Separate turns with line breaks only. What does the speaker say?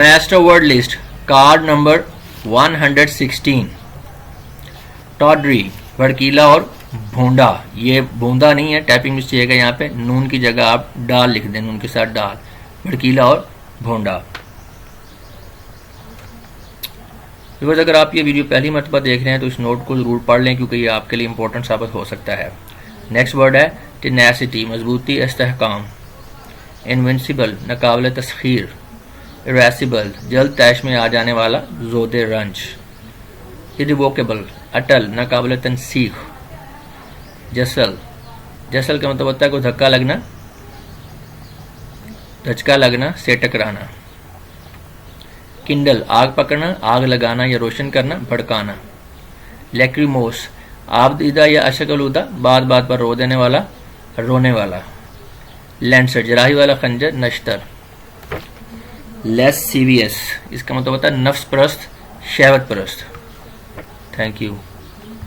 Master word list. Card number 116. Tawdry, भड़कीला और भोंडा. ये भोंदा नहीं है, टाइपिंग मिस्टेक है. यहाँ पे नून की जगह आप डाल लिख दें, नून के साथ डाल. भड़कीला और भोंडा. अगर आप ये वीडियो पहली मरतबा देख रहे हैं तो इस नोट को जरूर पढ़ लें, क्योंकि ये आपके लिए इंपॉर्टेंट साबित हो सकता है. नेक्स्ट वर्ड है टेनेसिटी, मजबूती, इस्तेहकाम. इनविंसिबल, नाकाबिल तस्खीर. इरेसिबल, जल्द तैश में आ जाने वाला, ज़ोदे रंज. इरिवोकेबल, अटल, नाकाबिल तनसीख. जसल, जसल का मतलब होता है कोई धक्का लगना, धचका लगना, से टकराना. किंडल, आग पकड़ना, आग लगाना या रोशन करना, भड़काना. लैक्रिमोस, आबदीदा या अशकलुदा, बात बात पर रो देने वाला, रोने वाला. लेंसर, जराही वाला खंजर, नश्तर. लेस्सीवियस, इसका मतलब होता है नफ्स परस्त, शहवत परस्त. Thank you.